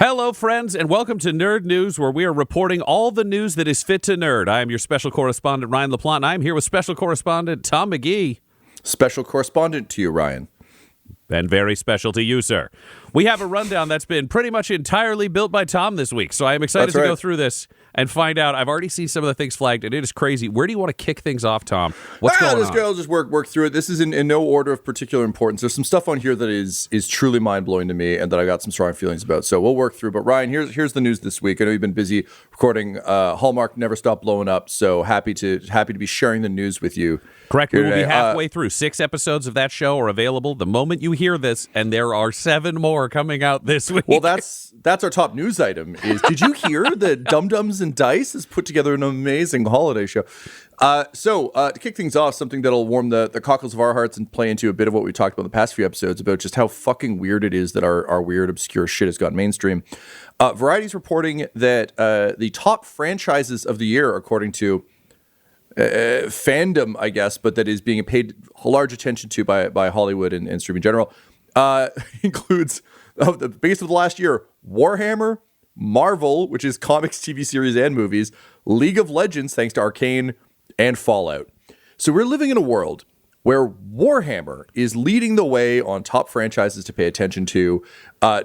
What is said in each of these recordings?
Hello, friends, and welcome to Nerd News, where we are reporting all the news that is fit to nerd. I am your special correspondent, Ryan LaPlante, and I am here with special correspondent Tom McGee. Special correspondent to you, Ryan. And very special to you, sir. We have a rundown that's been pretty much entirely built by Tom this week, so I am excited to go through this and find out. I've already seen some of the things flagged, and it is crazy. Where do you want to kick things off, Tom? What's going on? I'll just work through it. This is in no order of particular importance. There's some stuff on here that is truly mind-blowing to me and that I got some strong feelings about, so we'll work through. But Ryan, here's the news this week. I know you've been busy recording. Hallmark never stopped blowing up, so happy to be sharing the news with you. Correct. We will be halfway through. 6 episodes of that show are available the moment you hear this, and there are 7 more coming out this week. Well, that's our top news item. Did you hear that Dum Dums and Dice has put together an amazing holiday show? So to kick things off, something that'll warm the cockles of our hearts and play into a bit of what we talked about in the past few episodes about just how fucking weird it is that our weird, obscure shit has gone mainstream. Variety's reporting that the top franchises of the year, according to fandom, I guess, but that is being paid large attention to by Hollywood and streaming in general, includes the biggest of the last year: Warhammer, Marvel, which is comics, TV series, and movies, League of Legends, thanks to Arcane, and Fallout. So we're living in a world where Warhammer is leading the way on top franchises to pay attention to,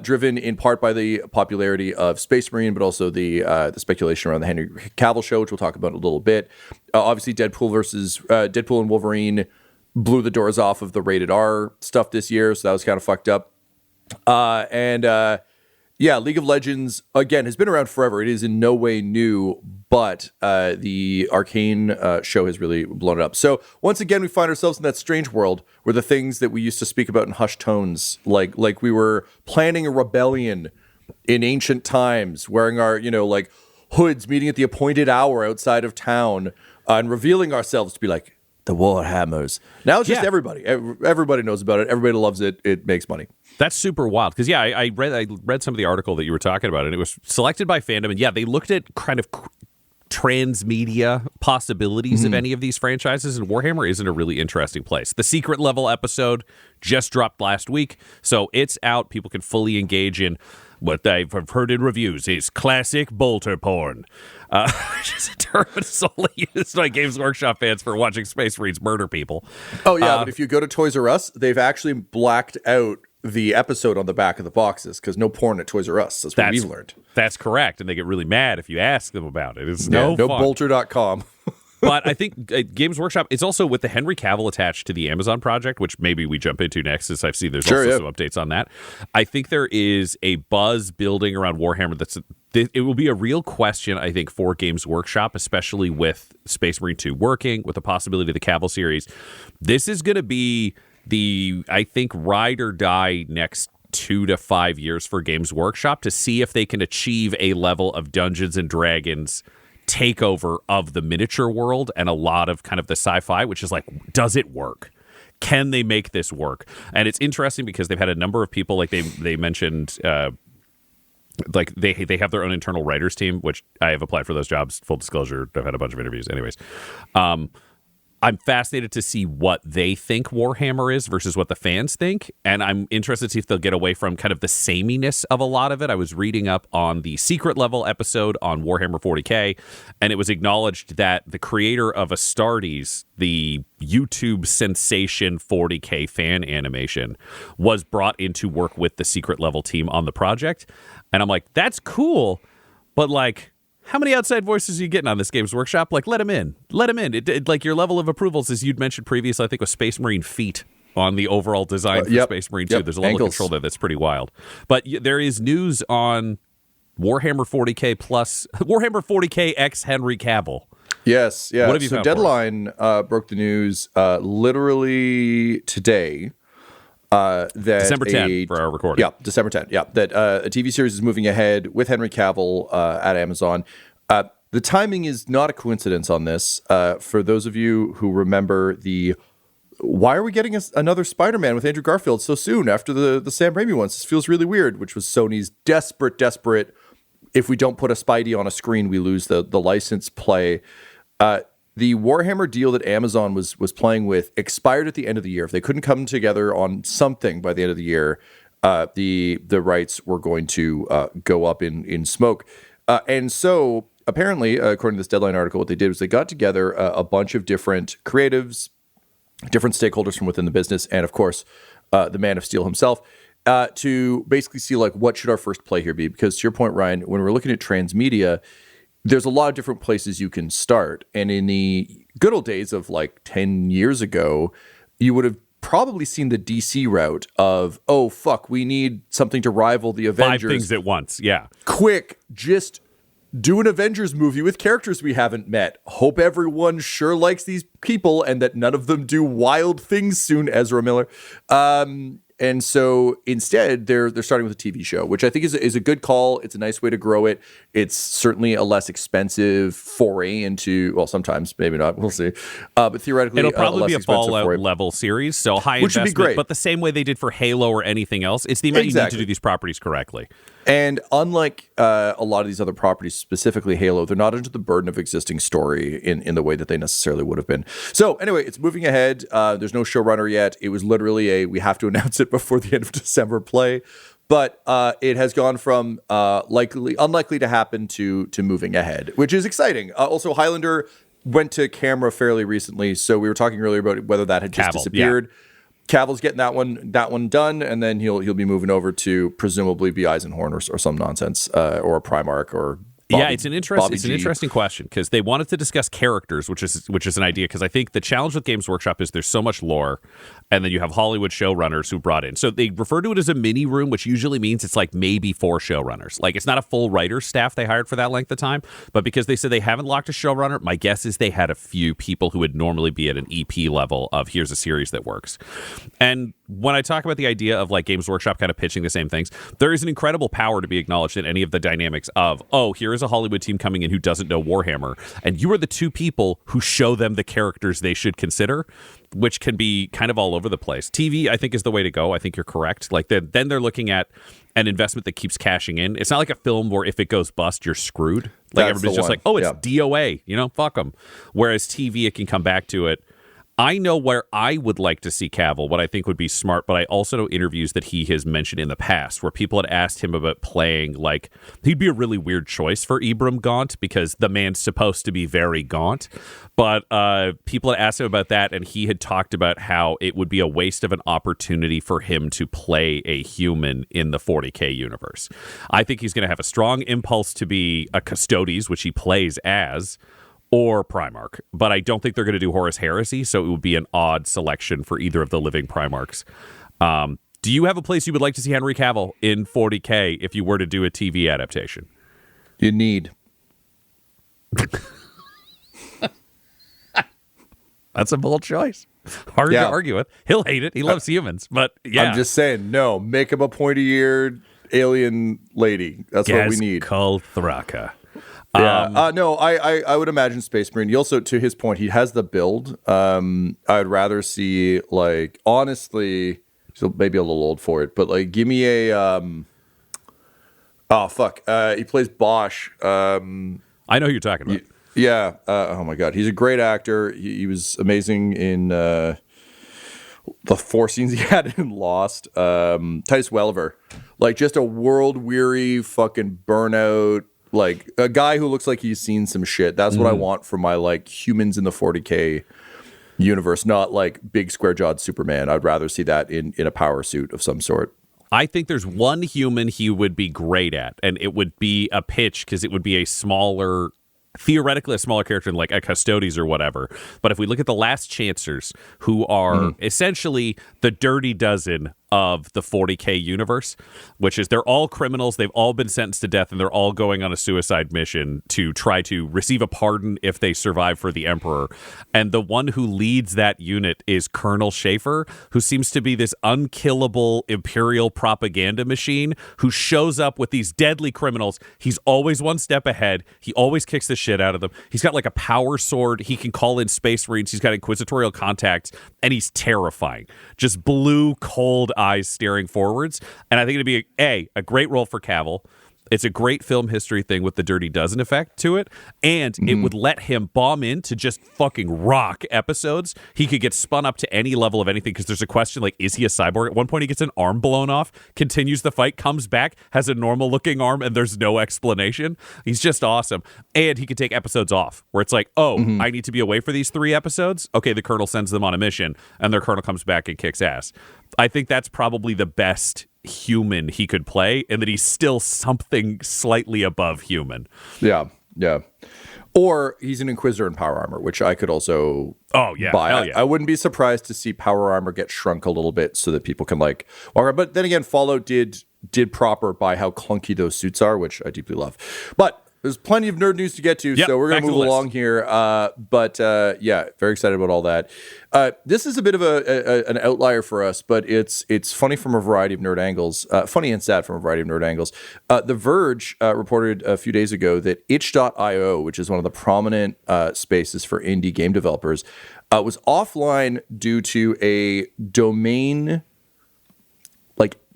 driven in part by the popularity of Space Marine, but also the speculation around the Henry Cavill show, which we'll talk about in a little bit. Obviously, Deadpool and Wolverine blew the doors off of the rated R stuff this year, so that was kind of fucked up. League of Legends, again, has been around forever. It is in no way new, but the Arcane show has really blown it up. So once again, we find ourselves in that strange world where the things that we used to speak about in hushed tones, like we were planning a rebellion in ancient times, wearing our, hoods, meeting at the appointed hour outside of town, and revealing ourselves to be like the Warhammers. Now it's just everybody. Everybody knows about it. Everybody loves it. It makes money. That's super wild. Because, I read some of the article that you were talking about, and it was selected by fandom. And, they looked at kind of transmedia possibilities of any of these franchises, and Warhammer is in a really interesting place. The secret level episode just dropped last week, so it's out. People can fully engage in what I've heard in reviews is classic bolter porn, which is a term that's only used by Games Workshop fans for watching Space Marines murder people. Oh, yeah, but if you go to Toys R Us, they've actually blacked out the episode on the back of the boxes because no porn at Toys R Us. That's what we've learned. That's correct, and they get really mad if you ask them about it. It's no fun. Bolter.com. But I think Games Workshop, it's also with the Henry Cavill attached to the Amazon project, which maybe we jump into next, since I see there's some updates on that. I think there is a buzz building around Warhammer it will be a real question, I think, for Games Workshop, especially with Space Marine 2 working, with the possibility of the Cavill series. This is going to be I think, ride or die next 2 to 5 years for Games Workshop to see if they can achieve a level of Dungeons and Dragons takeover of the miniature world and a lot of kind of the sci-fi, which is like, does it work? Can they make this work? And it's interesting because they've had a number of people, like they mentioned, like they have their own internal writers team, which I have applied for those jobs. Full disclosure, I've had a bunch of interviews. Anyways, I'm fascinated to see what they think Warhammer is versus what the fans think, and I'm interested to see if they'll get away from kind of the sameness of a lot of it. I was reading up on the secret level episode on Warhammer 40K, and it was acknowledged that the creator of Astartes, the YouTube sensation 40K fan animation, was brought in to work with the secret level team on the project, and I'm like, that's cool, but like, how many outside voices are you getting on this Games Workshop? Like, let them in. Let them in. Like, your level of approvals, as you'd mentioned previously, I think, with Space Marine feet on the overall design for Space Marine 2. There's a level of control there that's pretty wild. But there is news on Warhammer 40K plus Warhammer 40K x Henry Cavill. Yes, yeah. What have you found? Deadline broke the news literally today. That December 10th for our recording. Yeah, December 10th. Yeah, that a TV series is moving ahead with Henry Cavill at Amazon. The timing is not a coincidence on this. For those of you who remember why are we getting another Spider-Man with Andrew Garfield so soon after the Sam Raimi ones? This feels really weird, which was Sony's desperate, if we don't put a Spidey on a screen, we lose the license play. The Warhammer deal that Amazon was playing with expired at the end of the year. If they couldn't come together on something by the end of the year, the rights were going to go up in smoke. And so apparently, according to this Deadline article, what they did was they got together a bunch of different creatives, different stakeholders from within the business, and of course, the Man of Steel himself, to basically see like what should our first play here be? Because to your point, Ryan, when we're looking at transmedia, there's a lot of different places you can start. And in the good old days of like 10 years ago, you would have probably seen the DC route of, oh, fuck, we need something to rival the Avengers. 5 things at once, yeah. Quick, just do an Avengers movie with characters we haven't met. Hope everyone sure likes these people and that none of them do wild things soon, Ezra Miller. And so instead, they're starting with a TV show, which I think is a good call. It's a nice way to grow it. It's certainly a less expensive foray into, well, sometimes, maybe not, we'll see. But theoretically, it'll probably be a Fallout foray. Level series, so high Which investment, would be great. But the same way they did for Halo or anything else, it's the amount you need to do these properties correctly. And unlike a lot of these other properties, specifically Halo, they're not under the burden of existing story in the way that they necessarily would have been. So anyway, it's moving ahead. There's no showrunner yet. It was literally we have to announce it before the end of December play. But it has gone from unlikely to happen to moving ahead, which is exciting. Also, Highlander went to camera fairly recently. So we were talking earlier about whether that had just disappeared. Yeah. Cavill's getting that one done, and then he'll be moving over to presumably be Eisenhorn or some nonsense, or a Primarch or Bobby, it's an interesting question because they wanted to discuss characters, which is an idea. Because I think the challenge with Games Workshop is there's so much lore, and then you have Hollywood showrunners who brought in. So they refer to it as a mini room, which usually means it's like maybe 4 showrunners. Like it's not a full writer's staff they hired for that length of time, but because they said they haven't locked a showrunner, my guess is they had a few people who would normally be at an EP level of here's a series that works. And when I talk about the idea of like Games Workshop kind of pitching the same things, there is an incredible power to be acknowledged in any of the dynamics of, oh, here is a Hollywood team coming in who doesn't know Warhammer, and you are the 2 people who show them the characters they should consider, which can be kind of all over the place. TV, I think, is the way to go. I think you're correct. Like then they're looking at an investment that keeps cashing in. It's not like a film where if it goes bust, you're screwed. Like everybody's just like, oh, it's DOA, fuck them. Whereas TV, it can come back to it. I know where I would like to see Cavill, what I think would be smart, but I also know interviews that he has mentioned in the past where people had asked him about playing, like, he'd be a really weird choice for Ibram Gaunt because the man's supposed to be very gaunt. But people had asked him about that, and he had talked about how it would be a waste of an opportunity for him to play a human in the 40K universe. I think he's going to have a strong impulse to be a Custodes, which he plays as, or Primarch, but I don't think they're going to do Horus Heresy, so it would be an odd selection for either of the living Primarchs. Do you have a place you would like to see Henry Cavill in 40K if you were to do a TV adaptation? You need. That's a bold choice. Hard to argue with. He'll hate it. He loves humans, but yeah. I'm just saying, no, make him a pointy-eared alien lady. That's what we need. Gaz Thraka. Yeah. No, I would imagine Space Marine. He also, to his point, he has the build. I'd rather see, like, honestly, so maybe a little old for it, but like, give me a he plays Bosch. I know who you're talking about. Yeah. Oh my God, he's a great actor. He was amazing in the 4 scenes he had in Lost. Titus Welliver, like, just a world weary fucking burnout. Like a guy who looks like he's seen some shit. That's what I want for my like humans in the 40K universe, not like big square jawed Superman. I'd rather see that in a power suit of some sort. I think there's one human he would be great at, and it would be a pitch because it would be theoretically a smaller character than like a Custodes or whatever. But if we look at the Last Chancers, who are essentially the Dirty Dozen of the 40K universe, which is they're all criminals, they've all been sentenced to death, and they're all going on a suicide mission to try to receive a pardon if they survive for the Emperor. And the one who leads that unit is Colonel Schaefer, who seems to be this unkillable imperial propaganda machine who shows up with these deadly criminals. He's always one step ahead. He always kicks the shit out of them. He's got like a power sword. He can call in Space Marines. He's got inquisitorial contacts, and he's terrifying. Just blue, cold eyes staring forwards. And I think it'd be a great role for Cavill. It's a great film history thing with the Dirty Dozen effect to it, and it would let him bomb into just fucking rock episodes. He could get spun up to any level of anything because there's a question like, is he a cyborg? At one point, he gets an arm blown off, continues the fight, comes back, has a normal-looking arm, and there's no explanation. He's just awesome. And he could take episodes off, where it's like, oh, I need to be away for these 3 episodes? Okay, the Colonel sends them on a mission, and their Colonel comes back and kicks ass. I think that's probably the best human he could play, and that he's still something slightly above human. Yeah. Or he's an Inquisitor in Power Armor, which I could also buy. Hell yeah. I wouldn't be surprised to see Power Armor get shrunk a little bit so that people can like walk around. But then again, Fallout did proper by how clunky those suits are, which I deeply love. But there's plenty of nerd news to get to, so we're going to move along here. But very excited about all that. This is a bit of an outlier for us, but it's funny from a variety of nerd angles. Funny and sad from a variety of nerd angles. The Verge reported a few days ago that itch.io, which is one of the prominent spaces for indie game developers, was offline due to a domain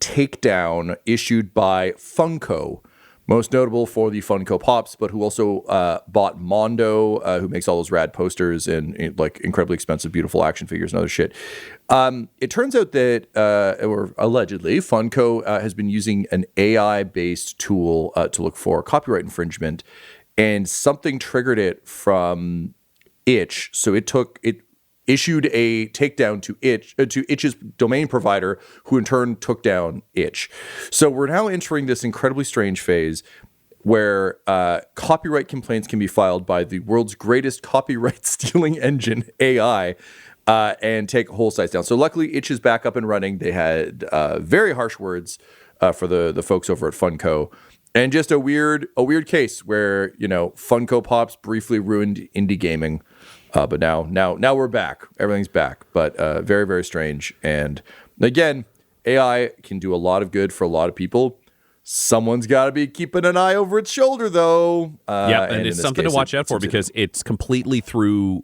takedown issued by Funko. Most notable for the Funko Pops, but who also bought Mondo, who makes all those rad posters and incredibly expensive, beautiful action figures and other shit. It turns out that, or allegedly, Funko has been using an AI-based tool to look for copyright infringement, and something triggered it from Itch. So it issued a takedown to Itch's domain provider, who in turn took down Itch. So we're now entering this incredibly strange phase where copyright complaints can be filed by the world's greatest copyright stealing engine, AI, and take whole sites down. So luckily, Itch is back up and running. They had very harsh words for the folks over at Funko. And just a weird case where, Funko Pops briefly ruined indie gaming. But now we're back. Everything's back. But very, very strange. And again, AI can do a lot of good for a lot of people. Someone's got to be keeping an eye over its shoulder, though. And it's something to watch out for, because it's completely through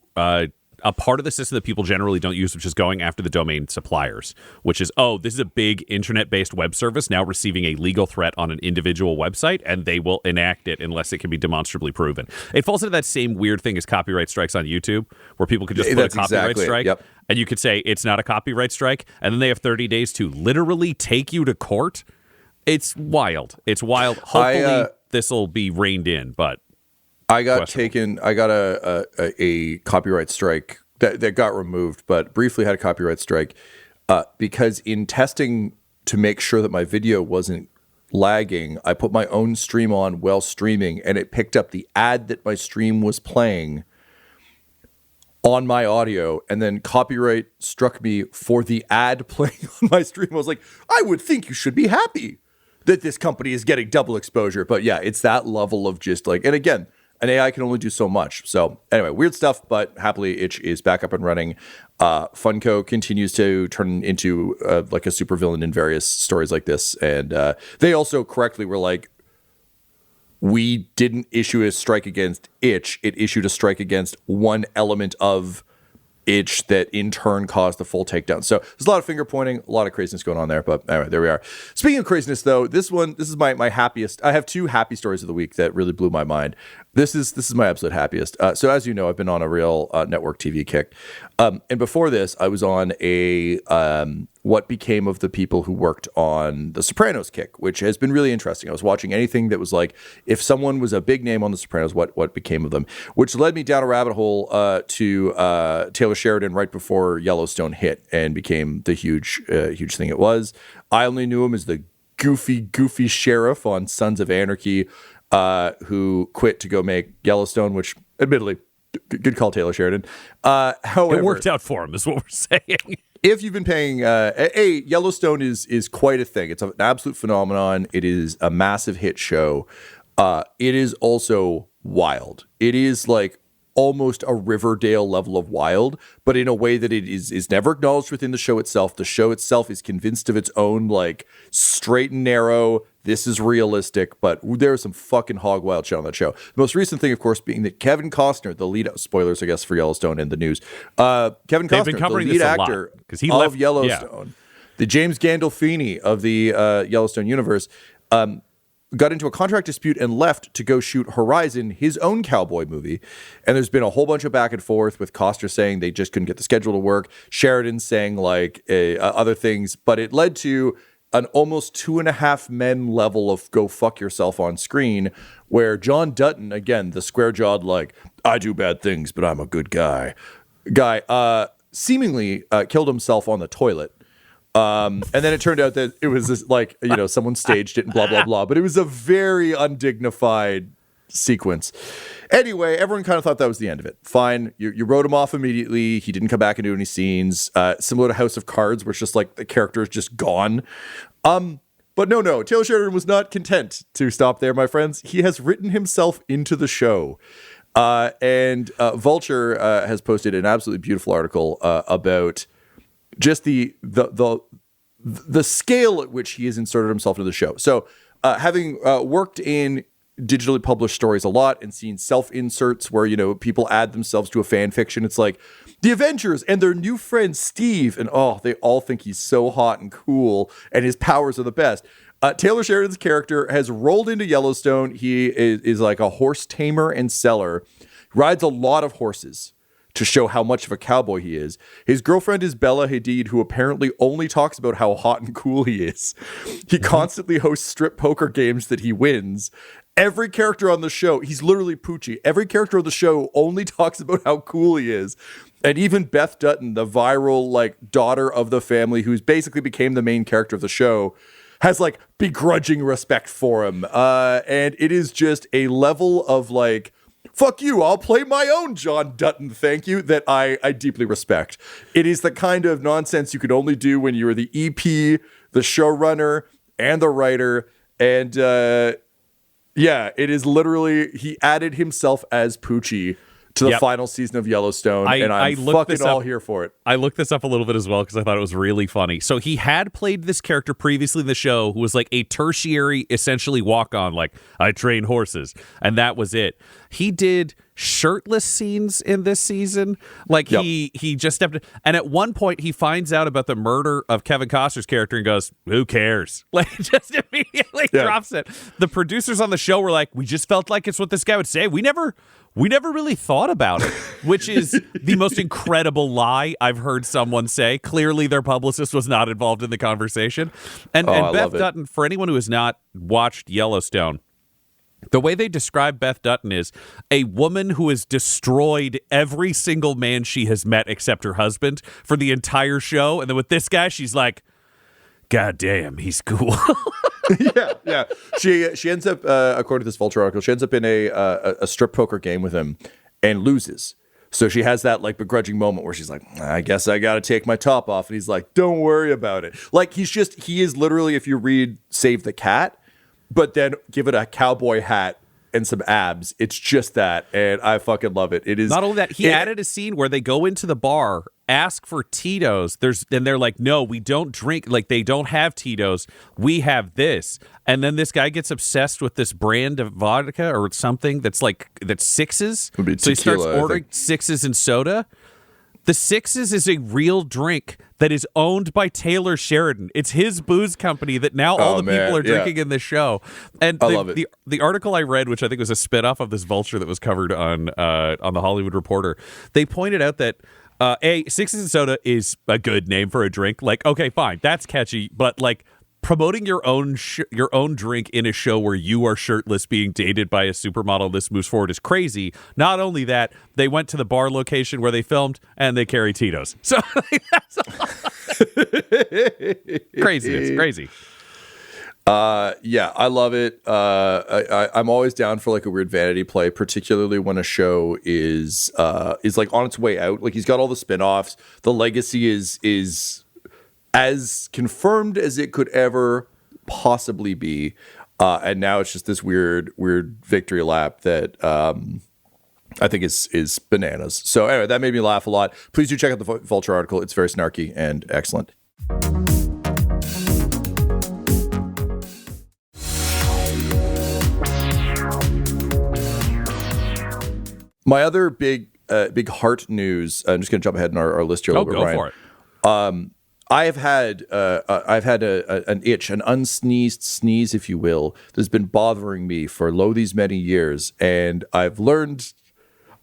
a part of the system that people generally don't use, which is going after the domain suppliers, which is, this is a big internet-based web service now receiving a legal threat on an individual website, and they will enact it unless it can be demonstrably proven. It falls into that same weird thing as copyright strikes on YouTube, where people could just put a copyright strike, and you could say it's not a copyright strike, and then they have 30 days to literally take you to court. It's wild. Hopefully, this will be reined in, but... I got a copyright strike that got removed, but briefly had a copyright strike because in testing to make sure that my video wasn't lagging, I put my own stream on while streaming, and it picked up the ad that my stream was playing on my audio, and then copyright struck me for the ad playing on my stream. I was like, I would think you should be happy that this company is getting double exposure. But yeah, it's that level of just and again, an AI can only do so much. So anyway, weird stuff, but happily Itch is back up and running. Funko continues to turn into a supervillain in various stories like this. And they also correctly were like, we didn't issue a strike against Itch. It issued a strike against one element of Itch that in turn caused the full takedown. So there's a lot of finger pointing, a lot of craziness going on there. But anyway, there we are. Speaking of craziness, though, this is my happiest. I have 2 happy stories of the week that really blew my mind. This is my absolute happiest. So as you know, I've been on a real network TV kick. And before this, I was on a what became of the people who worked on The Sopranos kick, which has been really interesting. I was watching anything that was like, if someone was a big name on The Sopranos, what became of them, which led me down a rabbit hole to Taylor Sheridan right before Yellowstone hit and became the huge thing it was. I only knew him as the goofy sheriff on Sons of Anarchy, who quit to go make Yellowstone, which admittedly, good call, Taylor Sheridan. However, it worked out for him, is what we're saying. If you've been paying, Yellowstone is quite a thing. It's an absolute phenomenon. It is a massive hit show. It is also wild. It is like almost a Riverdale level of wild, but in a way that it is never acknowledged within the show itself. The show itself is convinced of its own, like, straight and narrow, this is realistic, but there is some fucking hog wild shit on that show. The most recent thing, of course, being that Kevin Costner, the lead, spoilers, I guess, for Yellowstone in the news, Kevin Costner, the lead actor of Yellowstone, the James Gandolfini of the Yellowstone universe, got into a contract dispute and left to go shoot Horizon, his own cowboy movie. And there's been a whole bunch of back and forth with Costner saying they just couldn't get the schedule to work, Sheridan saying like other things, but it led to an almost 2.5 Men level of go fuck yourself on screen, where John Dutton, again, the square-jawed, like, I do bad things, but I'm a good guy, seemingly killed himself on the toilet. And then it turned out that it was this, like, someone staged it and blah, blah, blah. But it was a very undignified sequence. Anyway, everyone kind of thought that was the end of it. Fine. You wrote him off immediately. He didn't come back and do any scenes. Similar to House of Cards, where it's just like the character is just gone. But no. Taylor Sheridan was not content to stop there, my friends. He has written himself into the show. And Vulture has posted an absolutely beautiful article about just the scale at which he has inserted himself into the show. So having worked in digitally published stories a lot and seen self-inserts where, people add themselves to a fan fiction, it's like the Avengers and their new friend Steve, and they all think he's so hot and cool and his powers are the best. Taylor Sheridan's character has rolled into Yellowstone. He is like a horse tamer and seller, rides a lot of horses to show how much of a cowboy he is. His girlfriend is Bella Hadid, who apparently only talks about how hot and cool he is. He constantly hosts strip poker games that he wins. Every character on the show, he's literally Poochie. Every character on the show only talks about how cool he is. And even Beth Dutton, the viral daughter of the family, who's basically became the main character of the show, has begrudging respect for him. And it is just a level of fuck you, I'll play my own John Dutton, thank you, that I deeply respect. It is the kind of nonsense you could only do when you're the EP, the showrunner, and the writer. And it is literally, he added himself as Poochie to the final season of Yellowstone, and I'm fucking all here for it. I looked this up a little bit as well because I thought it was really funny. So he had played this character previously in the show who was a tertiary, essentially walk-on, I train horses, and that was it. He did shirtless scenes in this season. He just stepped in, and at one point he finds out about the murder of Kevin Costner's character and goes, who cares? Just immediately drops it. The producers on the show were like, we just felt like it's what this guy would say. We never really thought about it, which is the most incredible lie I've heard someone say. Clearly their publicist was not involved in the conversation. And Beth Dutton, for anyone who has not watched Yellowstone, the way they describe Beth Dutton is a woman who has destroyed every single man she has met except her husband for the entire show. And then with this guy, she's like, God damn, he's cool. Yeah. She ends up, according to this Vulture article, she ends up in a strip poker game with him and loses. So she has that begrudging moment where she's like, I guess I got to take my top off. And he's like, don't worry about it. He is literally, if you read Save the Cat, but then give it a cowboy hat and some abs. It's just that. And I fucking love it. It is not only that, he added a scene where they go into the bar, ask for Tito's. And they're like, no, we don't drink. They don't have Tito's. We have this. And then this guy gets obsessed with this brand of vodka or something that's Sixes. Would be tequila, so he starts ordering Sixes and soda. The Sixes is a real drink that is owned by Taylor Sheridan. It's his booze company that now all the people are drinking in this show. And I love it. The article I read, which I think was a spinoff of this Vulture that was covered on the Hollywood Reporter, they pointed out that Sixes and soda is a good name for a drink. Okay, fine, that's catchy, but promoting your own drink in a show where you are shirtless being dated by a supermodel this moves forward is crazy. Not only that, they went to the bar location where they filmed and they carry Tito's. So that's crazy. It's crazy. I love it. I'm always down for a weird vanity play, particularly when a show is on its way out. He's got all the spinoffs. The legacy is as confirmed as it could ever possibly be. And now it's just this weird victory lap that I think is bananas. So anyway, that made me laugh a lot. Please do check out the Vulture article. It's very snarky and excellent. My other big heart news, I'm just going to jump ahead in our list here a little bit, Ryan. Go for it. I've had an itch, an unsneezed sneeze, if you will, that's been bothering me for these many years, and I've learned,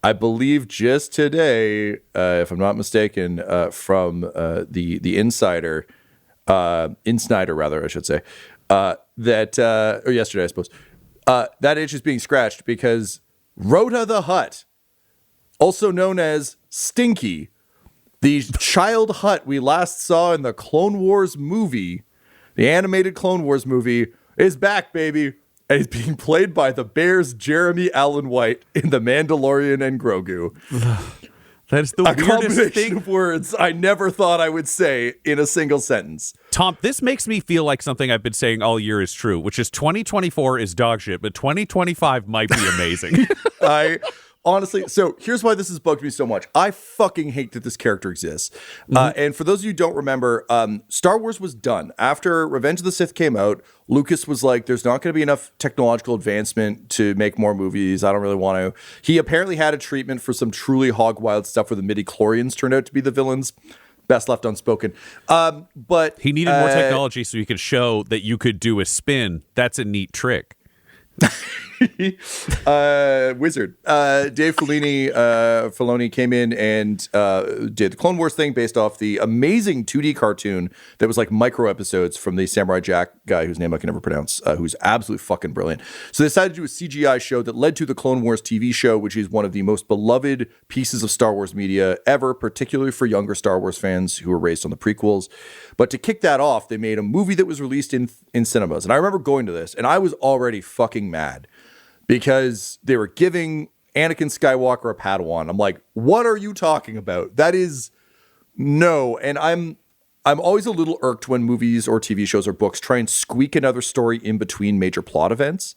I believe, just today, if I'm not mistaken, from the Insider, rather, I should say, that or yesterday, I suppose, that itch is being scratched because Rhoda the Hutt, also known as Stinky, the child Hutt we last saw in the Clone Wars movie, the animated Clone Wars movie, is back, baby. And he's being played by the Bears' Jeremy Allen White in The Mandalorian and Grogu. That is the weirdest thing of words I never thought I would say in a single sentence. Tom, this makes me feel like something I've been saying all year is true, which is 2024 is dog shit, but 2025 might be amazing. Honestly, so here's why this has bugged me so much. I fucking hate that this character exists. And for those of you who don't remember, Star Wars was done. After Revenge of the Sith came out, Lucas was like, there's not going to be enough technological advancement to make more movies. I don't really want to. He apparently had a treatment for some truly hog-wild stuff where the midi-chlorians turned out to be the villains. Best left unspoken. But he needed more technology so he could show that you could do a spin. That's a neat trick. Wizard. Dave Filoni came in and did the Clone Wars thing based off the amazing 2D cartoon that was like micro episodes from the Samurai Jack guy whose name I can never pronounce, who's absolutely fucking brilliant. So they decided to do a CGI show that led to the Clone Wars TV show, which is one of the most beloved pieces of Star Wars media ever, particularly for younger Star Wars fans who were raised on the prequels. But to kick that off, they made a movie that was released in cinemas. And I remember going to this, and I was already fucking mad because they were giving Anakin Skywalker a Padawan. I'm like, what are you talking about? That is no. And I'm always a little irked when movies or TV shows or books try and squeak another story in between major plot events.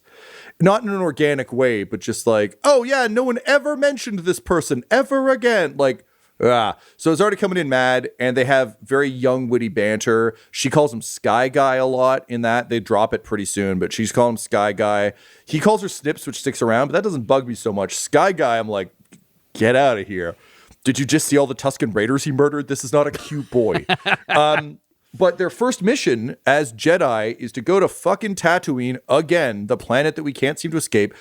Not in an organic way, but just like, oh yeah, no one ever mentioned this person ever again. Like, so it's already coming in mad, and they have very young, witty banter. She calls him Sky Guy a lot in that. They drop it pretty soon, but she's calling him Sky Guy. He calls her Snips, which sticks around, but that doesn't bug me so much. Sky Guy, I'm like, get out of here. Did you just see all the Tusken Raiders he murdered? This is not a cute boy. But their first mission as Jedi is to go to fucking Tatooine, again, the planet that we can't seem to escape,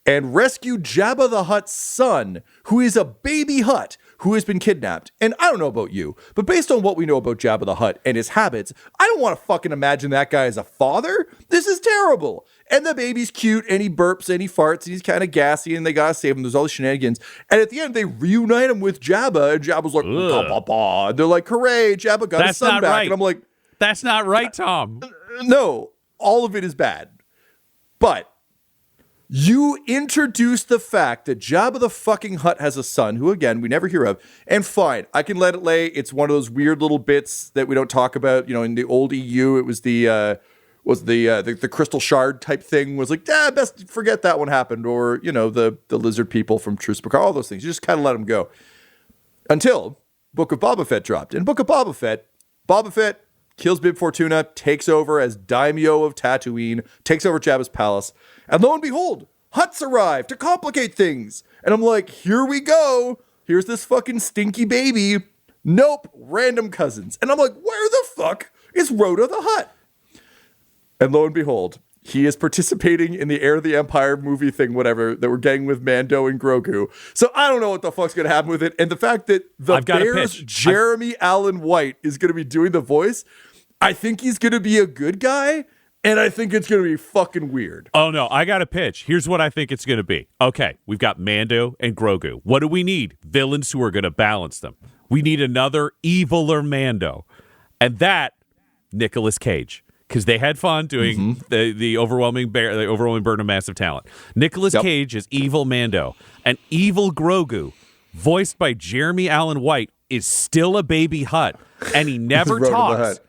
and rescue Jabba the Hutt's son, who is a baby Hutt who has been kidnapped. And I don't know about you, but based on what we know about Jabba the Hutt and his habits, I don't want to fucking imagine that guy as a father. This is terrible. And the baby's cute, and he burps, and he farts, and he's kind of gassy, and they gotta save him. There's all the shenanigans. And at the end, they reunite him with Jabba, and Jabba's like, bah, bah, bah. And they're like, hooray, Jabba got his son back. Right. And I'm like, that's not right, Tom. No, all of it is bad. But you introduce the fact that Jabba the fucking Hutt has a son, who, again, we never hear of, and fine, I can let it lay. It's one of those weird little bits that we don't talk about. You know, in the old EU, it was the crystal shard type thing. Was like, best forget that one happened, or you know, the lizard people from Truce Picard, all those things. You just kind of let them go until Book of Boba Fett dropped. In Book of Boba Fett kills Bib Fortuna, takes over as daimyo of Tatooine, takes over Jabba's palace, and lo and behold, Hutts arrive to complicate things. And I'm like, here we go. Here's this fucking stinky baby. Nope, random cousins. And I'm like, where the fuck is Rhoda the Hutt? And lo and behold, he is participating in the Heir of the Empire movie thing, whatever, that we're getting with Mando and Grogu. So I don't know what the fuck's going to happen with it. And the fact that the Bears' Jeremy Allen White is going to be doing the voice, I think he's going to be a good guy, and I think it's going to be fucking weird. Oh, no, I got a pitch. Here's what I think it's going to be. Okay, we've got Mando and Grogu. What do we need? Villains who are going to balance them. We need another eviler Mando. And that, Nicolas Cage. Because they had fun doing the overwhelming burden of massive talent. Nicolas Cage is evil Mando. And evil Grogu, voiced by Jeremy Allen White, is still a baby Hutt. And he never talks.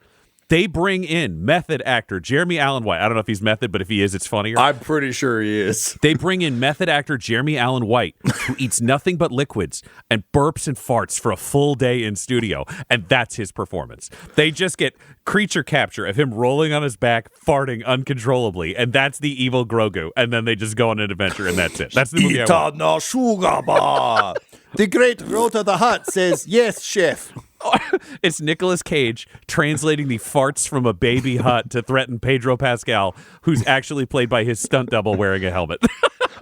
They bring in method actor Jeremy Allen White. I don't know if he's method, but if he is, it's funnier. I'm pretty sure he is. They bring in method actor Jeremy Allen White, who eats nothing but liquids and burps and farts for a full day in studio, and that's his performance. They just get creature capture of him rolling on his back, farting uncontrollably, and that's the evil Grogu. And then they just go on an adventure, and that's it. That's the movie I want. No sugar bar. The great Rhoda the Hutt says, yes, chef. It's Nicolas Cage translating the farts from a baby hut to threaten Pedro Pascal, who's actually played by his stunt double wearing a helmet.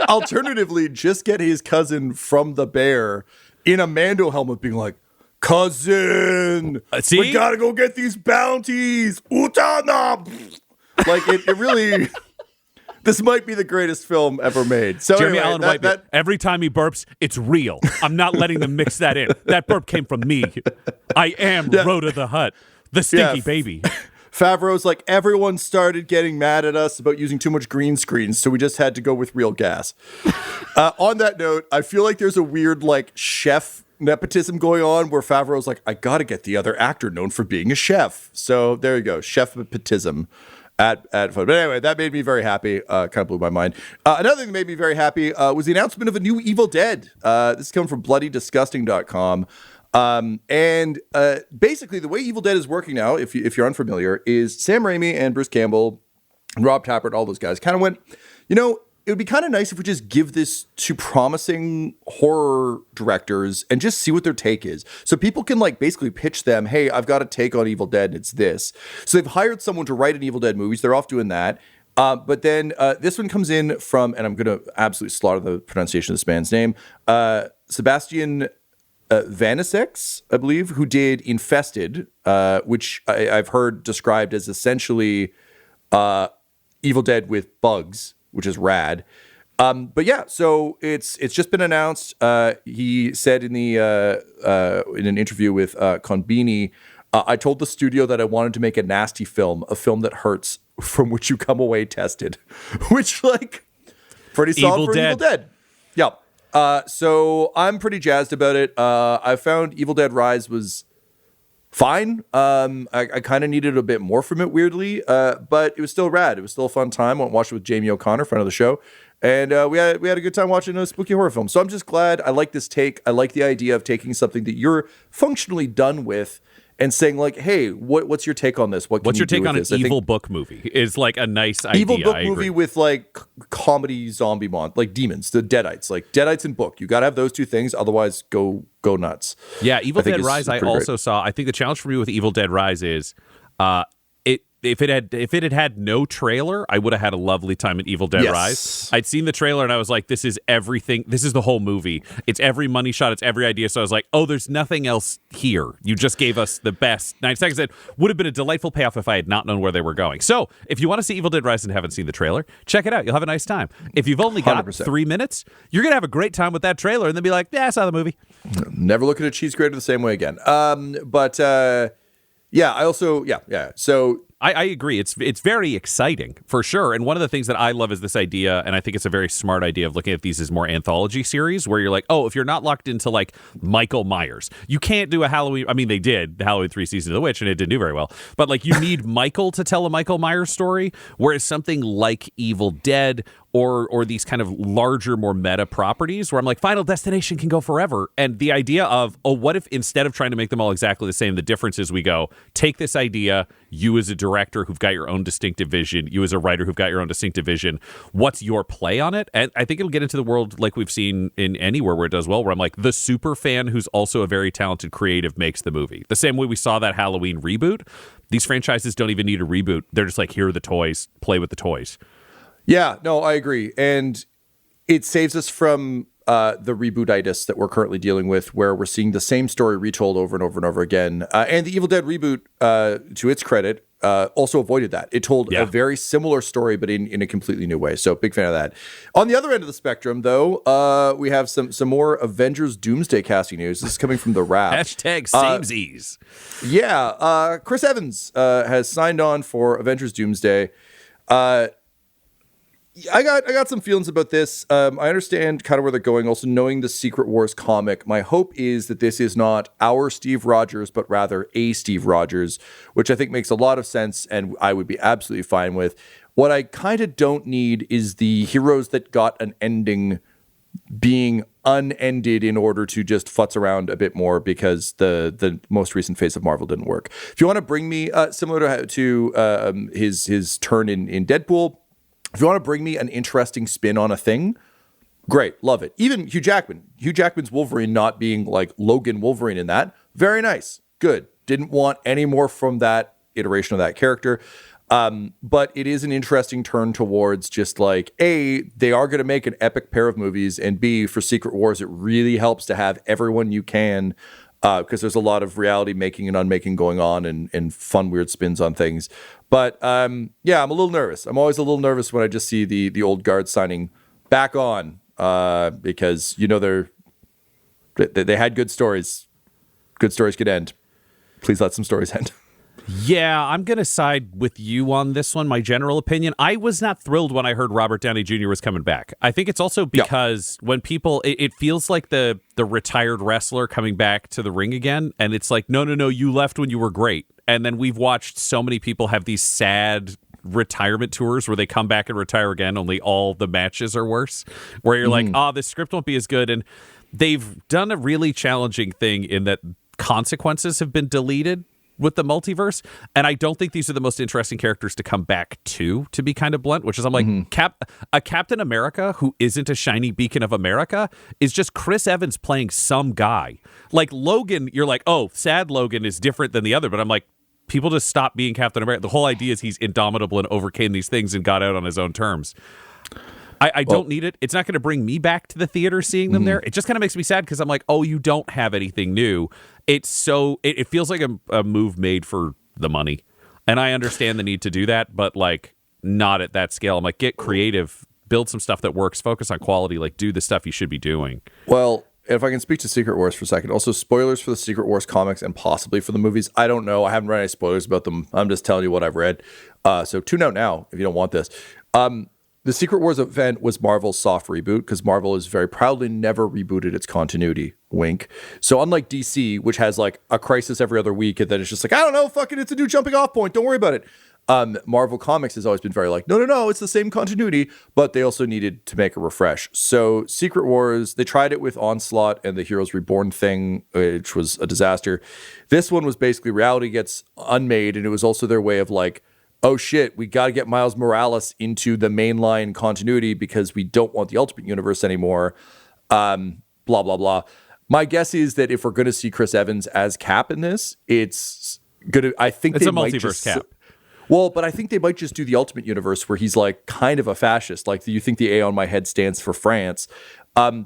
Alternatively, just get his cousin from The Bear in a Mando helmet being like, cousin, we gotta go get these bounties. Utana. Like, it really... This might be the greatest film ever made. So Jeremy anyway, Allen White, every time he burps, it's real. I'm not letting them mix that in. That burp came from me. I am Rhoda the Hutt, the stinky baby. Favreau's like, everyone started getting mad at us about using too much green screens, so we just had to go with real gas. On that note, I feel like there's a weird like chef nepotism going on where Favreau's like, I gotta get the other actor known for being a chef. So there you go, chef nepotism. At fun. But anyway, that made me very happy. Kind of blew my mind. Another thing that made me very happy was the announcement of a new Evil Dead. This is coming from bloodydisgusting.com. And basically, the way Evil Dead is working now, if you're unfamiliar, is Sam Raimi and Bruce Campbell and Rob Tappert, all those guys, kind of went, it would be kind of nice if we just give this to promising horror directors and just see what their take is. So people can like basically pitch them, hey, I've got a take on Evil Dead and it's this. So they've hired someone to write an Evil Dead movie. So they're off doing that. But then this one comes in from, and I'm going to absolutely slaughter the pronunciation of this man's name, Sebastian Vanisek, I believe, who did Infested, which I've heard described as essentially Evil Dead with bugs, which is rad. But yeah, so it's just been announced. He said in in an interview with Konbini, I told the studio that I wanted to make a nasty film, a film that hurts, from which you come away tested, which like pretty solid for Evil Dead. Yeah. So I'm pretty jazzed about it. I found Evil Dead Rise was fine. I kind of needed a bit more from it, weirdly, but it was still rad. It was still a fun time. I went and watched it with Jamie O'Connor, friend of the show, and we had a good time watching a spooky horror film. So I'm just glad. I like this take. I like the idea of taking something that you're functionally done with and saying like, hey, what's your take on this? What's your take on an evil book movie? Is like a nice idea. Evil book movie with like comedy zombie like demons, the Deadites, like Deadites and book. You got to have those two things, otherwise go nuts. Yeah, Evil Dead Rise. I also saw. I think the challenge for me with Evil Dead Rise is, if it had no trailer, I would have had a lovely time at Evil Dead Rise. I'd seen the trailer and I was like, this is everything. This is the whole movie. It's every money shot. It's every idea. So I was like, oh, there's nothing else here. You just gave us the best 90 seconds. It would have been a delightful payoff if I had not known where they were going. So if you want to see Evil Dead Rise and haven't seen the trailer, check it out. You'll have a nice time. If you've only got 100%. 3 minutes, you're going to have a great time with that trailer and then be like, yeah, I saw the movie. Never look at a cheese grater the same way again. So I agree. It's very exciting for sure. And one of the things that I love is this idea, and I think it's a very smart idea of looking at these as more anthology series where you're like, oh, if you're not locked into like Michael Myers, you can't do a Halloween. I mean, they did the Halloween 3 Season of the Witch and it didn't do very well. But like you need Michael to tell a Michael Myers story, whereas something like Evil Dead or these kind of larger, more meta properties where I'm like, Final Destination can go forever. And the idea of, oh, what if instead of trying to make them all exactly the same, the difference is we go, take this idea, you as a director who've got your own distinctive vision, you as a writer who've got your own distinctive vision, what's your play on it? And I think it'll get into the world like we've seen in Anywhere where it does well, where I'm like, the super fan who's also a very talented creative makes the movie. The same way we saw that Halloween reboot. These franchises don't even need a reboot. They're just like, here are the toys, play with the toys. Yeah, no, I agree. And it saves us from the rebootitis that we're currently dealing with, where we're seeing the same story retold over and over and over again. And the Evil Dead reboot, to its credit, also avoided that. It told a very similar story, but in a completely new way. So big fan of that. On the other end of the spectrum, though, we have some more Avengers Doomsday casting news. This is coming from The Wrap. Hashtag samesies. Chris Evans has signed on for Avengers Doomsday. I got some feelings about this. I understand kind of where they're going. Also, knowing the Secret Wars comic, my hope is that this is not our Steve Rogers, but rather a Steve Rogers, which I think makes a lot of sense and I would be absolutely fine with. What I kind of don't need is the heroes that got an ending being unended in order to just futz around a bit more because the most recent phase of Marvel didn't work. If you want to bring me similar to his turn in Deadpool, if you want to bring me an interesting spin on a thing, great, love it. Even Hugh Jackman. Hugh Jackman's Wolverine not being like Logan Wolverine in that, very nice. Good. Didn't want any more from that iteration of that character. But it is an interesting turn towards just like, A, they are going to make an epic pair of movies, and B, for Secret Wars, it really helps to have everyone you can, because there's a lot of reality making and unmaking going on, and fun, weird spins on things. But yeah, I'm a little nervous. I'm always a little nervous when I just see the old guard signing back on, because, you know, they had good stories. Good stories could end. Please let some stories end. Yeah, I'm going to side with you on this one. My general opinion, I was not thrilled when I heard Robert Downey Jr. was coming back. I think it's also because when people, it feels like the retired wrestler coming back to the ring again. And it's like, no, you left when you were great. And then we've watched so many people have these sad retirement tours where they come back and retire again, only all the matches are worse. Where you're like, this script won't be as good. And they've done a really challenging thing in that consequences have been deleted with the multiverse, and I don't think these are the most interesting characters to come back to be kind of blunt, which is I'm like, Captain America who isn't a shiny beacon of America is just Chris Evans playing some guy. Like Logan, you're like, oh, sad Logan is different than the other, but I'm like, people just stop being Captain America. The whole idea is he's indomitable and overcame these things and got out on his own terms. I don't need it. It's not going to bring me back to the theater seeing them there. It just kind of makes me sad because I'm like, oh, you don't have anything new. It feels like a move made for the money. And I understand the need to do that, but like not at that scale. I'm like, get creative, build some stuff that works, focus on quality, like do the stuff you should be doing. Well, if I can speak to Secret Wars for a second, also spoilers for the Secret Wars comics and possibly for the movies. I don't know. I haven't read any spoilers about them. I'm just telling you what I've read. So tune out now if you don't want this. The Secret Wars event was Marvel's soft reboot because Marvel has very proudly never rebooted its continuity. Wink. So unlike DC, which has like a crisis every other week, and then it's just like, I don't know, fucking, it's a new jumping off point. Don't worry about it. Marvel Comics has always been very like, no, it's the same continuity, but they also needed to make a refresh. So Secret Wars, they tried it with Onslaught and the Heroes Reborn thing, which was a disaster. This one was basically reality gets unmade, and it was also their way of like, oh shit, we got to get Miles Morales into the mainline continuity because we don't want the Ultimate Universe anymore. Blah, blah, blah. My guess is that if we're going to see Chris Evans as Cap in this, it's going to, I think it's a multiverse Cap. Well, but I think they might just do the Ultimate Universe where he's like kind of a fascist. Like, you think the A on my head stands for France.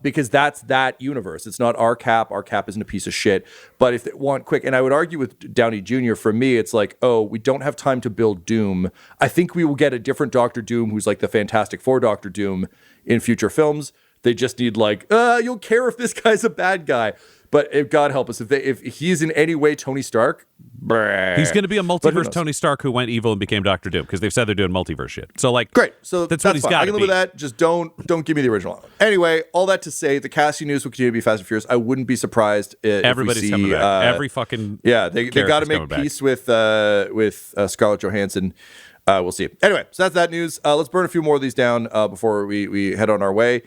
Because that's that universe. It's not our Cap. Our Cap isn't a piece of shit. But if they want quick, and I would argue with Downey Jr., for me, it's like, oh, we don't have time to build Doom. I think we will get a different Doctor Doom who's like the Fantastic Four Doctor Doom in future films. They just need like, you'll care if this guy's a bad guy. But if God help us, if he's in any way Tony Stark, he's going to be a multiverse Tony Stark who went evil and became Doctor Doom because they've said they're doing multiverse shit. So like, great. So that's what he's got. I can live with that. Just don't give me the original. Anyway, all that to say, the casting news will continue to be Fast and Furious. I wouldn't be surprised if everybody's we see, coming back. Every fucking they got to make peace with Scarlett Johansson. We'll see. Anyway, so that's that news. Let's burn a few more of these down before we head on our way.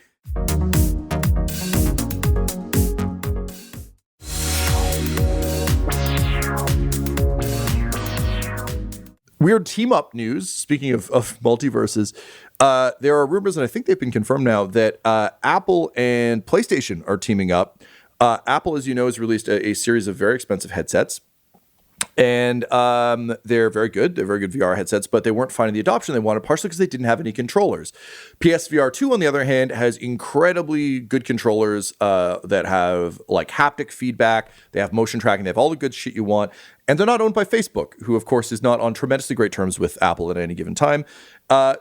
Weird team-up news, speaking of multiverses, there are rumors, and I think they've been confirmed now, that Apple and PlayStation are teaming up. Apple, as you know, has released a series of very expensive headsets, and they're very good. They're very good VR headsets, but they weren't finding the adoption they wanted, partially because they didn't have any controllers. PSVR 2, on the other hand, has incredibly good controllers that have like haptic feedback. They have motion tracking. They have all the good shit you want. And they're not owned by Facebook, who, of course, is not on tremendously great terms with Apple at any given time.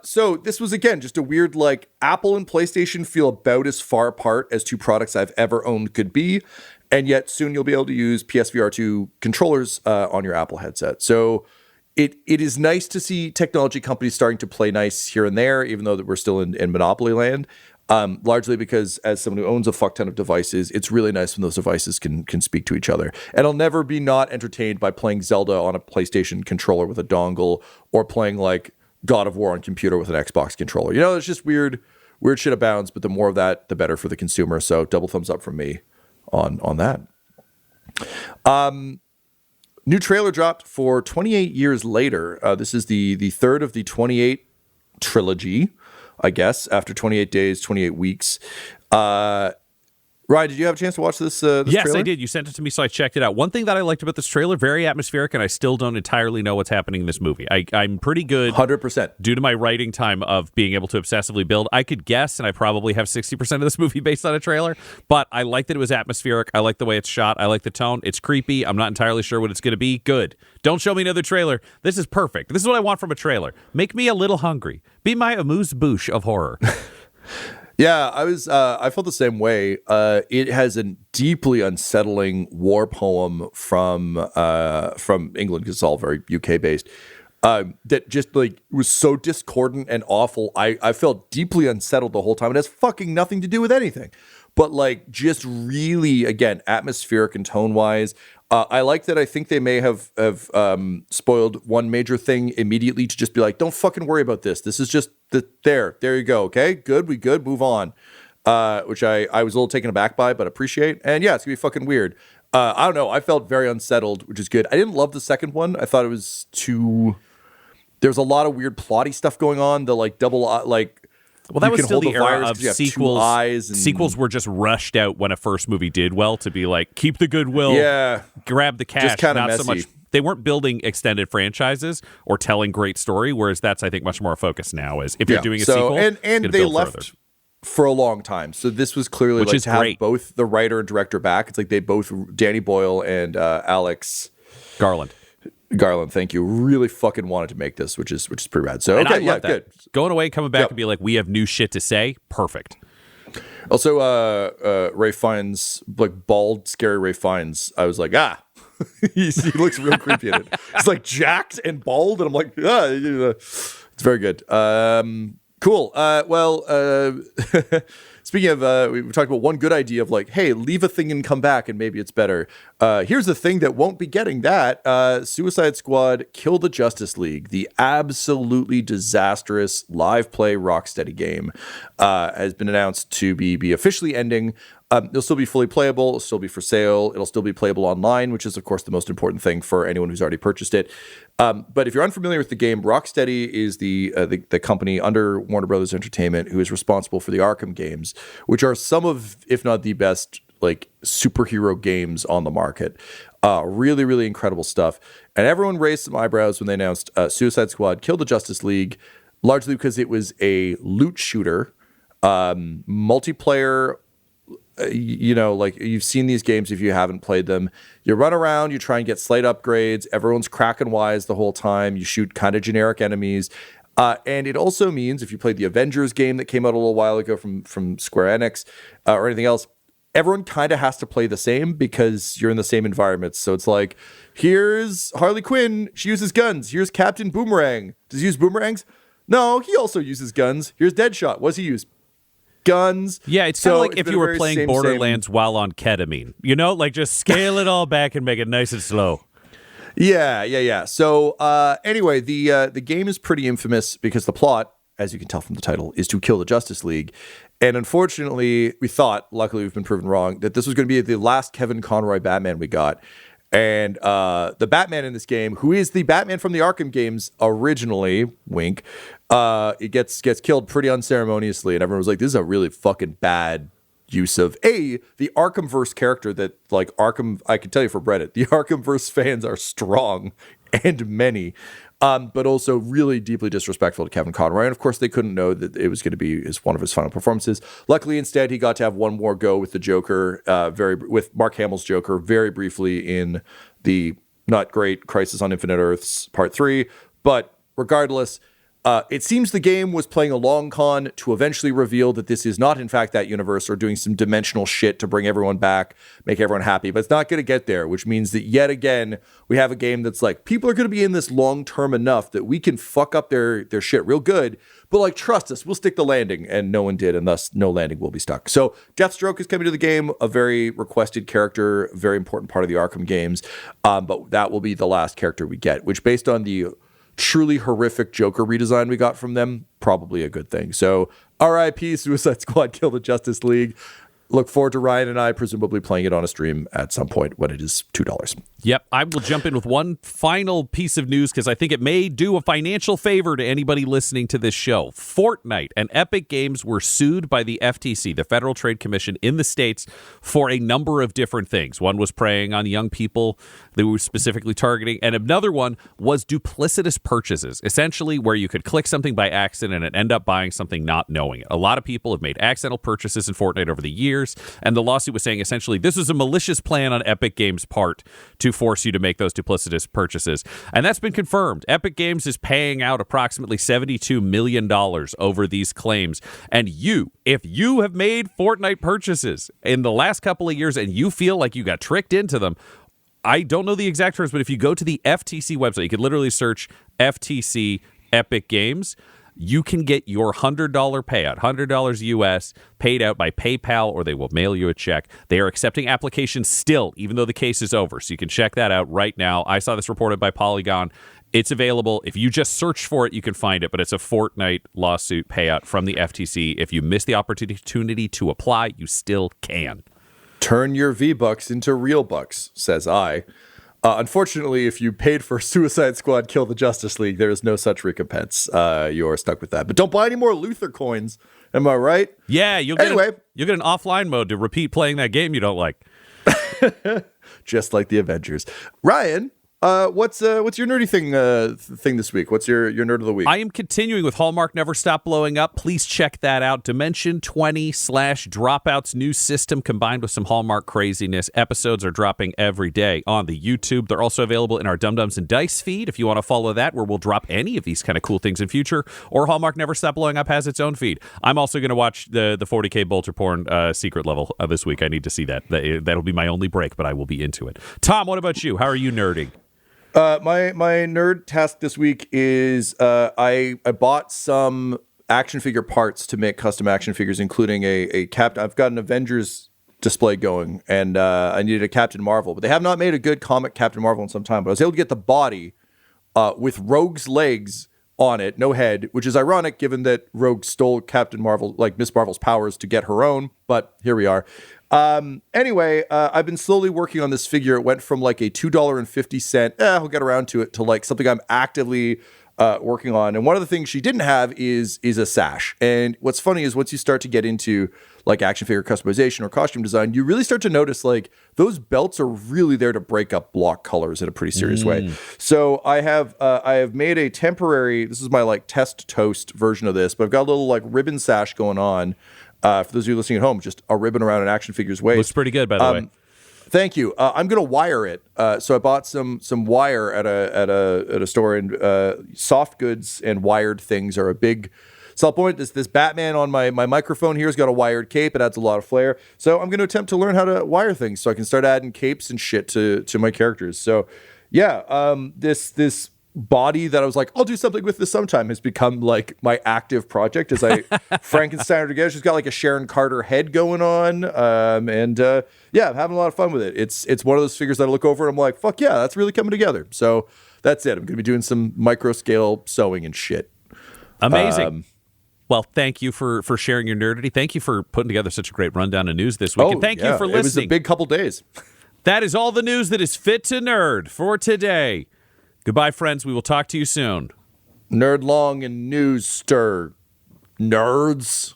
So this was, again, just a weird, like, Apple and PlayStation feel about as far apart as two products I've ever owned could be. And yet soon you'll be able to use PSVR 2 controllers on your Apple headset. So it is nice to see technology companies starting to play nice here and there, even though that we're still in monopoly land. Largely because as someone who owns a fuck ton of devices, it's really nice when those devices can speak to each other. And I'll never be not entertained by playing Zelda on a PlayStation controller with a dongle or playing like God of War on computer with an Xbox controller. You know, it's just weird shit abounds, but the more of that, the better for the consumer. So double thumbs up from me on that. New trailer dropped for 28 Years Later. This is the third of the 28 trilogy, I guess, after 28 days, 28 weeks. Ryan, did you have a chance to watch this Yes, trailer? I did. You sent it to me, so I checked it out. One thing that I liked about this trailer, very atmospheric, and I still don't entirely know what's happening in this movie. I'm pretty good, 100%. due to my writing time of being able to obsessively build. I could guess, and I probably have 60% of this movie based on a trailer, but I like that it was atmospheric. I like the way it's shot. I like the tone. It's creepy. I'm not entirely sure what it's going to be. Good. Don't show me another trailer. This is perfect. This is what I want from a trailer. Make me a little hungry. Be my amuse-bouche of horror. Yeah, I felt the same way. It has a deeply unsettling war poem from England, because it's all very UK based. That just like was so discordant and awful. I felt deeply unsettled the whole time. It has fucking nothing to do with anything, but like just really, again, atmospheric and tone wise. I like that. I think they may have spoiled one major thing immediately to just be like, don't fucking worry about this. This is just there you go. Okay, good. We good. Move on. Which I was a little taken aback by, but appreciate. And yeah, it's gonna be fucking weird. I don't know. I felt very unsettled, which is good. I didn't love the second one. I thought it was too. There's a lot of weird plotty stuff going on. The like double like. Well, that was still the era of sequels. Sequels were just rushed out when a first movie did well to be like, keep the goodwill, grab the cash. Just kind of messy. So much. They weren't building extended franchises or telling great story, whereas that's, I think, much more focused now. Is if you're doing a sequel, and they left further. For a long time. So this was clearly which like is to have great. Both the writer and director back. It's like they both, Danny Boyle and Alex Garland, thank you, really fucking wanted to make this, which is pretty rad. So and okay, I love that. Good. Going away, coming back, and be like, we have new shit to say. Perfect. Also, Ray Fiennes, like bald, scary Ray Fiennes. I was like, he looks real creepy in it. He's like jacked and bald, and I'm like, it's very good. Cool. Speaking of, we talked about one good idea of like, hey, leave a thing and come back and maybe it's better. Here's the thing that won't be getting that. Suicide Squad Kill the Justice League, the absolutely disastrous live play Rocksteady game, has been announced to be officially ending. It'll still be fully playable. It'll still be for sale. It'll still be playable online, which is, of course, the most important thing for anyone who's already purchased it. But if you're unfamiliar with the game, Rocksteady is the company under Warner Brothers Entertainment who is responsible for the Arkham games, which are some of, if not the best, like superhero games on the market. Really, really incredible stuff. And everyone raised some eyebrows when they announced Suicide Squad Kill the Justice League, largely because it was a loot shooter, multiplayer. Like you've seen these games if you haven't played them. You run around, you try and get slight upgrades. Everyone's cracking wise the whole time. You shoot kind of generic enemies. And it also means if you played the Avengers game that came out a little while ago from Square Enix or anything else, everyone kind of has to play the same because you're in the same environments. So it's like, here's Harley Quinn. She uses guns. Here's Captain Boomerang. Does he use boomerangs? No, he also uses guns. Here's Deadshot. What does he use? Guns. Yeah, it's kind of like if you were playing Borderlands while on ketamine. Like just scale it all back and make it nice and slow. Yeah. So anyway, the game is pretty infamous because the plot, as you can tell from the title, is to kill the Justice League. And unfortunately, we thought, luckily we've been proven wrong, that this was going to be the last Kevin Conroy Batman we got. And the Batman in this game, who is the Batman from the Arkham games originally, wink, it gets killed pretty unceremoniously. And everyone was like, this is a really fucking bad use of the Arkhamverse character that, like, Arkham, I can tell you for Reddit, the Arkhamverse fans are strong and many, but also really deeply disrespectful to Kevin Conroy. And of course, they couldn't know that it was going to be one of his final performances. Luckily, instead, he got to have one more go with the Joker, with Mark Hamill's Joker, very briefly in the not great Crisis on Infinite Earths Part 3. But regardless, it seems the game was playing a long con to eventually reveal that this is not, in fact, that universe, or doing some dimensional shit to bring everyone back, make everyone happy. But it's not going to get there, which means that yet again, we have a game that's like, people are going to be in this long term enough that we can fuck up their shit real good. But like, trust us, we'll stick the landing. And no one did, and thus no landing will be stuck. So Deathstroke is coming to the game, a very requested character, very important part of the Arkham games. But that will be the last character we get, which based on the truly horrific Joker redesign we got from them, probably a good thing. So RIP Suicide Squad Kill the Justice League. look forward to Ryan and I presumably playing it on a stream at some point when it is $2. Yep, I will jump in with one final piece of news because I think it may do a financial favor to anybody listening to this show. Fortnite and Epic Games were sued by the FTC, the Federal Trade Commission in the States, for a number of different things. One was preying on young people they were specifically targeting, and another one was duplicitous purchases, essentially where you could click something by accident and end up buying something not knowing it. A lot of people have made accidental purchases in Fortnite over the years, and the lawsuit was saying essentially this was a malicious plan on Epic Games' part to force you to make those duplicitous purchases. And that's been confirmed. Epic Games is paying out approximately $72 million over these claims. And if you have made Fortnite purchases in the last couple of years and you feel like you got tricked into them, I don't know the exact terms, but if you go to the FTC website, you could literally search FTC Epic Games. You can get your $100 payout, $100 US, paid out by PayPal, or they will mail you a check. They are accepting applications still, even though the case is over. So you can check that out right now. I saw this reported by Polygon. It's available. If you just search for it, you can find it. But it's a Fortnite lawsuit payout from the FTC. If you miss the opportunity to apply, you still can. Turn your V-Bucks into real bucks, says I. Unfortunately, if you paid for Suicide Squad Kill the Justice League, there is no such recompense. You're stuck with that. But don't buy any more Luther coins. Am I right? Yeah, you'll get an offline mode to repeat playing that game you don't like. Just like the Avengers. Ryan, what's your nerdy thing this week? What's your nerd of the week? I am continuing with Hallmark Never Stop Blowing Up. Please check that out. Dimension 20/Dropout's new system combined with some Hallmark craziness. Episodes are dropping every day on the YouTube. They're also available in our Dum Dums and Dice feed if you want to follow that, where we'll drop any of these kind of cool things in future. Or Hallmark Never Stop Blowing Up has its own feed. I'm also going to watch the 40K Bolter Porn secret level this week. I need to see that. That'll be my only break, but I will be into it. Tom, what about you? How are you nerding? My nerd task this week is I bought some action figure parts to make custom action figures, including a Captain. I've got an Avengers display going, and I needed a Captain Marvel, but they have not made a good comic Captain Marvel in some time. But I was able to get the body with Rogue's legs on it, no head, which is ironic given that Rogue stole Captain Marvel, like Miss Marvel's powers, to get her own. But here we are. Anyway, I've been slowly working on this figure. It went from like a $2.50, I'll get around to it, to like something I'm actively working on. And one of the things she didn't have is a sash. And what's funny is once you start to get into like action figure customization or costume design, you really start to notice like those belts are really there to break up block colors in a pretty serious way. So I have made a temporary, this is my like test toast version of this, but I've got a little like ribbon sash going on. For those of you listening at home, just a ribbon around an action figure's waist. Looks pretty good, by the way. Thank you. I'm going to wire it. So I bought some wire at a store, and soft goods and wired things are a big sell point. This Batman on my microphone here has got a wired cape. It adds a lot of flair. So I'm going to attempt to learn how to wire things so I can start adding capes and shit to my characters. So yeah, this body that I was like, I'll do something with this sometime, has become like my active project as I Frankenstein her together. She's got like a Sharon Carter head going on. Yeah, I'm having a lot of fun with it. It's one of those figures that I look over and I'm like, fuck yeah, that's really coming together. So that's it. I'm going to be doing some micro scale sewing and shit. Amazing. Well, thank you for sharing your nerdity. Thank you for putting together such a great rundown of news this week. And thank you for listening. It was a big couple days. That is all the news that is fit to nerd for today. Goodbye, friends. We will talk to you soon. Nerd long and news stir. Nerds.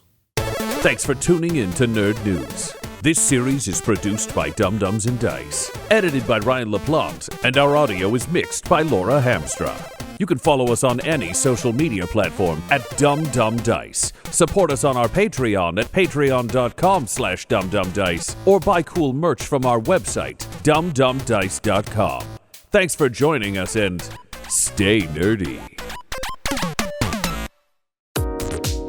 Thanks for tuning in to Nerd News. This series is produced by Dum Dums and Dice, edited by Ryan LaPlante, and our audio is mixed by Laura Hamstra. You can follow us on any social media platform at Dum Dum Dice. Support us on our Patreon at patreon.com/dumdumdice, or buy cool merch from our website, dumdumdice.com. Thanks for joining us, and stay nerdy.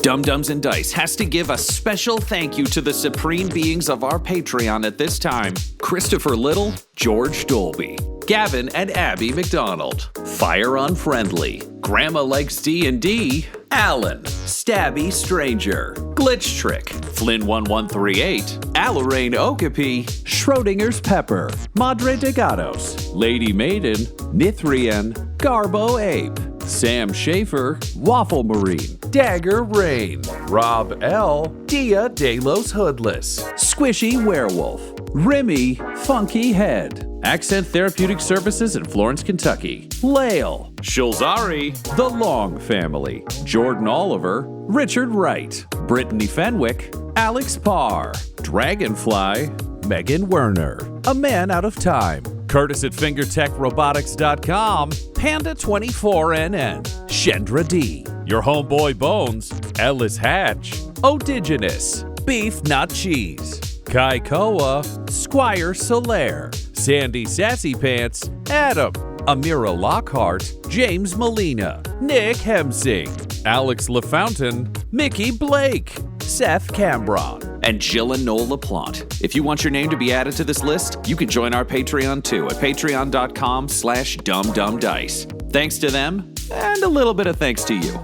Dum Dums and Dice has to give a special thank you to the supreme beings of our Patreon at this time: Christopher Little, George Dolby, Gavin and Abby McDonald, Fire Unfriendly, Grandma Likes D&D, Alan, Stabby Stranger, Glitch Trick, Flynn1138, Alarain Okapi, Schrodinger's Pepper, Madre de Gatos, Lady Maiden, Nithrian, Garbo Ape, Sam Schaefer, Waffle Marine, Dagger Rain, Rob L., Dia de los Hoodless, Squishy Werewolf, Remy Funky Head, Accent Therapeutic Services in Florence, Kentucky, Lael, Shulzari, The Long Family, Jordan Oliver, Richard Wright, Brittany Fenwick, Alex Parr, Dragonfly, Megan Werner, A Man Out of Time, Curtis at FingerTechRobotics.com, Panda24NN, Shendra D, Your Homeboy Bones, Ellis Hatch, Odigenous, Beef Not Cheese, Kai Koa, Squire Solaire, Sandy Sassy Pants, Adam, Amira Lockhart, James Molina, Nick Hemsing, Alex LaFountain, Mickey Blake, Seth Cambron, and Jill and Noel LaPlante. If you want your name to be added to this list, you can join our Patreon too at patreon.com/dumdumdice. Thanks to them, and a little bit of thanks to you.